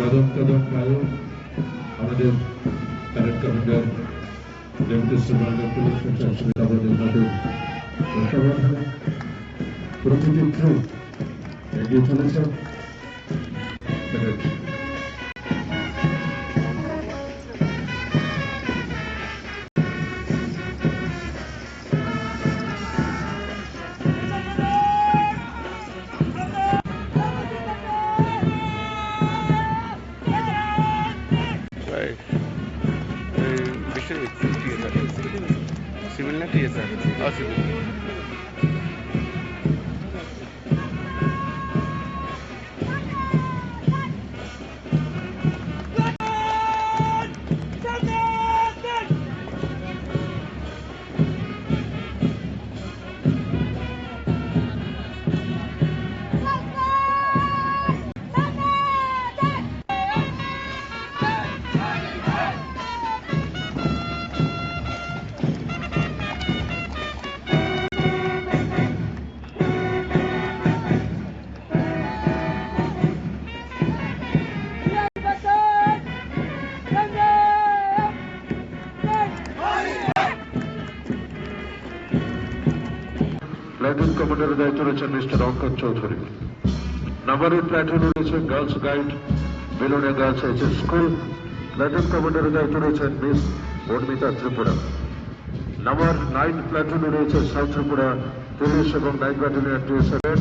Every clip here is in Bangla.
কদম কদম পায়ে আমাদের প্যারেড কমান্ডার পুলিশ প্রশাসনিক আমাদের মতো অসাধারণ প্রতিটি ট্রুপ এগিয়ে চলেছে। सिविल ना टीएसआर सिविल প্লাটুন কমান্ডারের দায়িত্ব রয়েছেন মিস্টার অঙ্কন চৌধুরী। নাম্বার 8 প্লাটুনে রয়েছে girls guide Belonia girls HS school. Platoon কমান্ডারের দায়িত্ব রয়েছেন মিস উর্মিতা ত্রিপুরা। নাম্বার 9 প্লাটুনে রয়েছে সাউথ ত্রিপুরা পুলিশ এবং নাইট ব্যাটালিয়ন টিএ7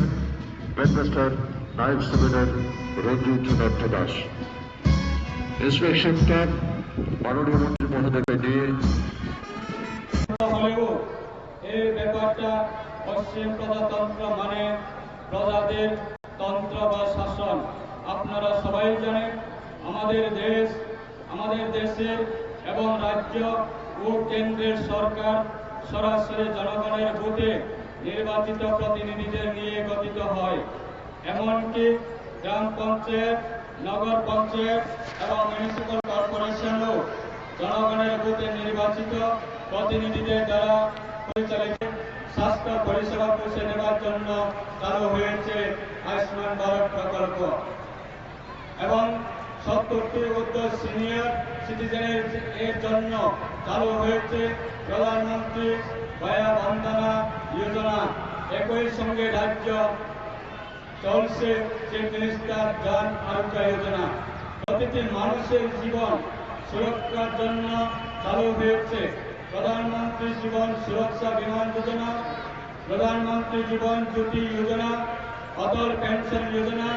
হেডমাস্টার নাইট সুবেদার রঞ্জিত দত্ত দাস। ইন্সপেকশন স্টাফ মাননীয় মন্ত্রী মহোদয়কে নিয়ে এই ব্যাপারটা পশ্চিম প্রজাতন্ত্র মানে প্রজাদের তন্ত্র বা শাসন। আপনারা সবাই জানেন আমাদের দেশের এবং রাজ্য ও কেন্দ্রের সরকার সরাসরি জনগণের ভোটে নির্বাচিত প্রতিনিধিদের নিয়ে গঠিত হয়। এমনকি গ্রাম পঞ্চায়েত, নগর পঞ্চায়েত এবং মিউনিসিপ্যাল কর্পোরেশনও জনগণের ভোটে নির্বাচিত প্রতিনিধিদের দ্বারা পরিচালিত। স্বাস্থ্য পরিষেবা পৌঁছে দেওয়ার জন্য চালু হয়েছে আয়ুষ্মান ভারত প্রকল্প এবং 70টি ঊর্ধ্ব সিনিয়র সিটিজেনের এর জন্য চালু হয়েছে প্রধানমন্ত্রী বয়া বন্দনা যোজনা। একই সঙ্গে রাজ্য চলছে চিফ মিনিস্টার জন আরোগ্য যোজনা। প্রতিটি মানুষের জীবন সুরক্ষার জন্য চালু হয়েছে প্রধানমন্ত্রী জীবন সুরক্ষা বিমা যোজনা, প্রধানমন্ত্রী জীবন জ্যোতি যোজনা, অটল পেনশন যোজনা,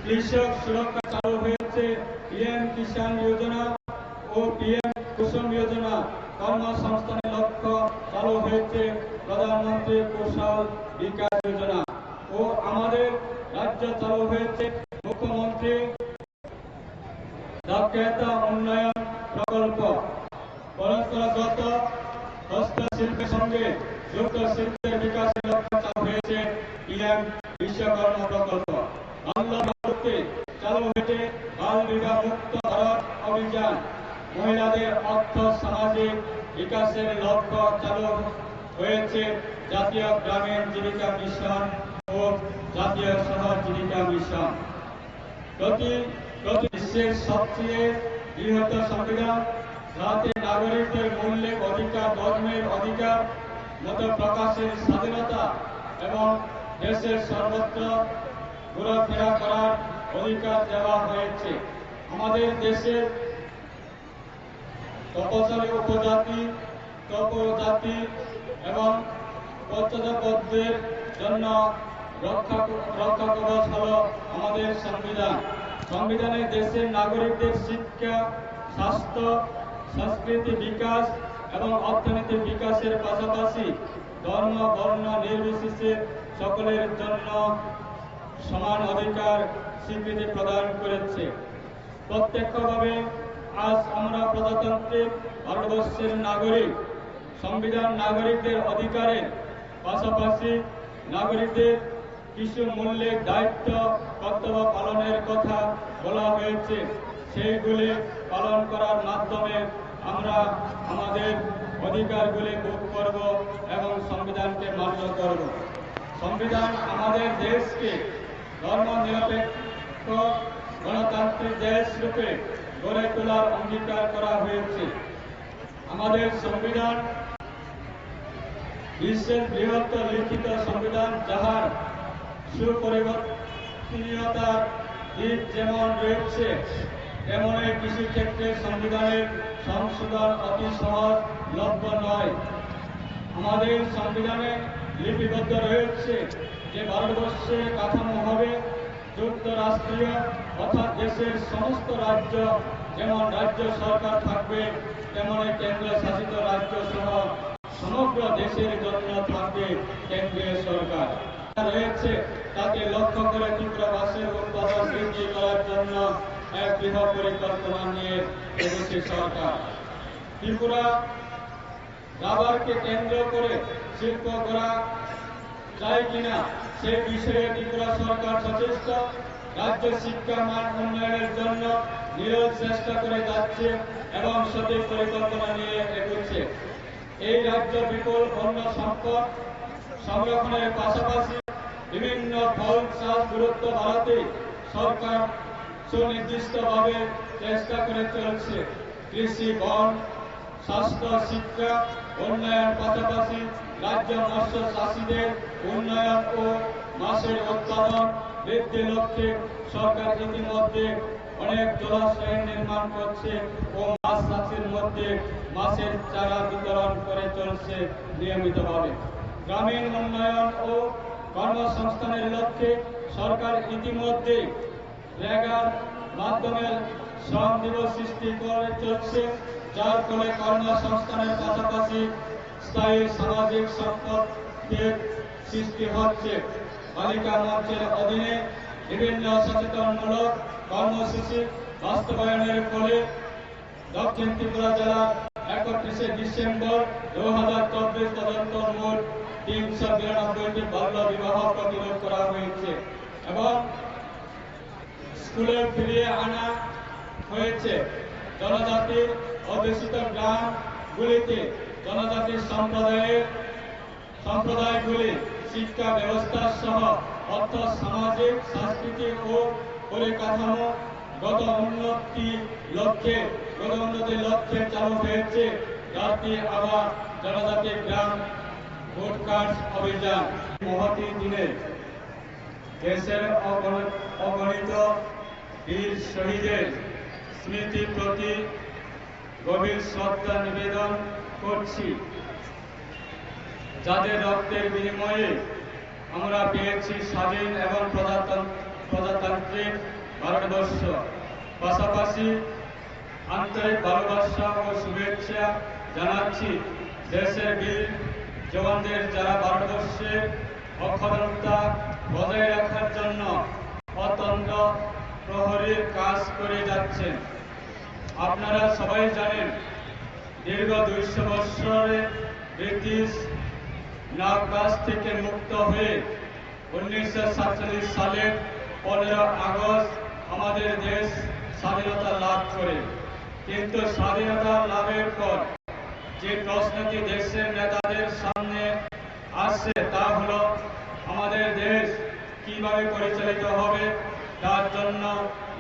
কৃষক সুরক্ষা চালু হয়েছে পিএম কিষাণ যোজনা ও পিএম কুসুম যোজনা। কর্মসংস্থানের লক্ষ্য চালু হয়েছে প্রধানমন্ত্রী কৌশল বিকাশ যোজনা ও আমাদের রাজ্য চালু হয়েছে মুখ্যমন্ত্রী দক্ষতা উন্নয়ন প্রকল্প। পরম্পরাগত হস্তশিল্পের সঙ্গে যুক্ত শিল্পের বিকাশের লক্ষ্য চালু হয়েছে পিএম বিশ্বকর্মা প্রকল্প। বাল্য ভারতে চালু হয়েছে বাল বিবাহ মুক্ত ভারত অভিযান। মহিলাদের অর্থ সামাজিক বিকাশের লক্ষ্য চালু হয়েছে জাতীয় গ্রামীণ জীবিকা মিশন ও জাতীয় শহর জীবিকা মিশন। বিশ্বের সবচেয়ে বৃহৎ সংবিধান, যাতে নাগরিকদের মৌলিক অধিকার, ধর্মের অধিকার, মত প্রকাশের স্বাধীনতা এবং দেশের সর্বত্র ঘোরাফেরা করার অধিকার দেওয়া হয়েছে। আমাদের দেশের তপশালী উপজাতি, তপজাতি এবং পশ্চাৎপদদের জন্য রক্ষা কবচ হল আমাদের সংবিধান। সংবিধানে দেশের নাগরিকদের শিক্ষা, স্বাস্থ্য, সংস্কৃতি বিকাশ এবং অর্থনৈতিক বিকাশের পাশাপাশি ধর্ম বর্ণ নির্বিশেষে সকলের জন্য সমান অধিকার স্বীকৃতি প্রদান করেছে। প্রত্যক্ষভাবে আজ আমরা প্রজাতান্ত্রিক ভারতবর্ষের নাগরিক। সংবিধান নাগরিকদের অধিকারের পাশাপাশি নাগরিকদের কিছু মৌলিক দায়িত্ব কর্তব্য পালনের কথা বলা হয়েছে। সেইগুলি পালন করার মাধ্যমে আমরা আমাদের অধিকারগুলি ভোগ করব এবং সংবিধানকে মান্য করব। সংবিধান আমাদের দেশকে নিরপেক্ষ গণতান্ত্রিক দেশ রূপে গড়ে তোলার অঙ্গীকার করা হয়েছে। আমাদের সংবিধান বিশ্বের বৃহত্তর লিখিত সংবিধান, যাহার সুপরিবর্তনীয়তার দিক যেমন রয়েছে, তেমনই কৃষি ক্ষেত্রে সংবিধানের সংশোধন অতি সহজলভ্য নয়। আমাদের সংবিধানে লিপিবদ্ধ রয়েছে যে ভারতবর্ষের কাঠামো হবে যুক্তরাষ্ট্রীয়, অর্থাৎ দেশের সমস্ত রাজ্য যেমন রাজ্য সরকার থাকবে, তেমনি কেন্দ্র শাসিত রাজ্য সহ সমগ্র দেশের জন্য থাকবে কেন্দ্রীয় সরকার রয়েছে। তাকে লক্ষ্য করে ত্রিপুরাবাসীর উৎপাদন বৃদ্ধি করার জন্য এক বৃহৎ পরিকল্পনা নিয়ে এসেছে সরকার। ত্রিপুরা রাবারকে কেন্দ্র করে শিল্প করা যায় কিনা সে বিষয়ে ত্রিপুরা সরকার সচেষ্ট। রাজ্য শিক্ষা মান উন্নয়নের জন্য নিরলস চেষ্টা করে যাচ্ছে এবং সঠিক পরিকল্পনা নিয়ে এগোচ্ছে। এই রাজ্য বিপুল বন্য সম্পদ সংরক্ষণের পাশাপাশি বিভিন্ন ফল চাষ গুরুত্ব বাড়াতে সরকার সুনির্দিষ্টভাবে চেষ্টা করে চলছে। কৃষি, বন, স্বাস্থ্য, শিক্ষা উন্নয়ন পাশাপাশি রাজ্য মৎস্য চাষীদের উন্নয়ন ও মাছের উৎপাদন বৃদ্ধির লক্ষ্যে সরকার ইতিমধ্যে অনেক জলাশয় নির্মাণ করছে ও মাছ চাষের মধ্যে মাছের চারা বিতরণ করে চলছে নিয়মিতভাবে। গ্রামীণ উন্নয়ন ও কর্মসংস্থানের লক্ষ্যে সরকার ইতিমধ্যে রেগার মাধ্যমে শ্রম দিবস সৃষ্টি করে চলছে, যার ফলে কর্মসংস্থানের পাশাপাশি স্থায়ী সামাজিক সম্পদের সৃষ্টি হচ্ছে। বালিকা মঞ্চের অধীনে বিভিন্ন সচেতনমূলক কর্মসূচি বাস্তবায়নের ফলে দক্ষিণ ত্রিপুরা জেলার 31শে ডিসেম্বর 2024 পর্যন্ত মোট 392টি বাল্য বিবাহ প্রতিরোধ করা হয়েছে এবং স্কুলে ফিরিয়ে আনা হয়েছে। জনজাতির অধ্যুষিত গ্রামগুলিতে জনজাতির সম্প্রদায়গুলি শিক্ষা ব্যবস্থা সহ অর্থ, সামাজিক, সাংস্কৃতিক ও পরিকাঠামোগত উন্নতির লক্ষ্যে চালু হয়েছে জাতি আবার জনজাতি গ্রাম ভোট কার্ড অভিযান। মহতী দিনে দেশের অগণিত বীর শহীদের স্মৃতির প্রতি গভীর শ্রদ্ধা নিবেদন করছি, যাদের রক্তের বিনিময়ে আমরা পেয়েছি স্বাধীন এবং প্রজাতান্ত্রিক ভারতবর্ষ। পাশাপাশি আন্তরিক ভালোবাসা ও শুভেচ্ছা জানাচ্ছি দেশের বীর জওয়ানদের, যারা ভারতবর্ষের অখণ্ডতা বজায় রাখার জন্য অত্যন্ত প্রহরীর কাজ করে যাচ্ছেন। আপনারা সবাই জানেন, দীর্ঘ 200 বৎসরে ব্রিটিশ নাগরাজ থেকে মুক্ত হয়ে 1947 সালের 15 আগস্ট আমাদের দেশ স্বাধীনতা লাভ করে। কিন্তু স্বাধীনতা লাভের পর যে প্রশ্নটি দেশের নেতাদের সামনে আসছে তা হলো আমাদের দেশ কিভাবে পরিচালিত হবে, তার জন্য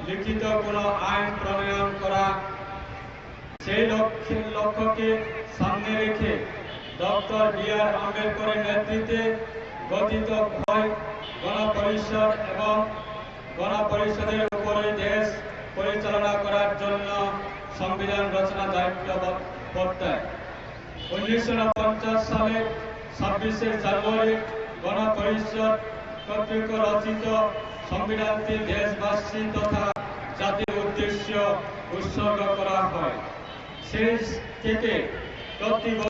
লিখিত কোনো আইন প্রণয়ন করা। সেই লক্ষ্যকে সামনে রেখে ডক্টর বি.আর. আম্বেদকরের নেতৃত্বে গঠিত গণপরিষদ এবং গণপরিষদের উপরে দেশ পরিচালনা করার জন্য সংবিধান রচনা দায়িত্ব বর্তায়। 1949 সালে 26শে জানুয়ারি গণপরিষদ কর্তৃক রচিত সংবিধানটি দেশবাসী তথা জাতির উদ্দেশ্য উৎসর্গ করা হয়। শেষ থেকে প্রতি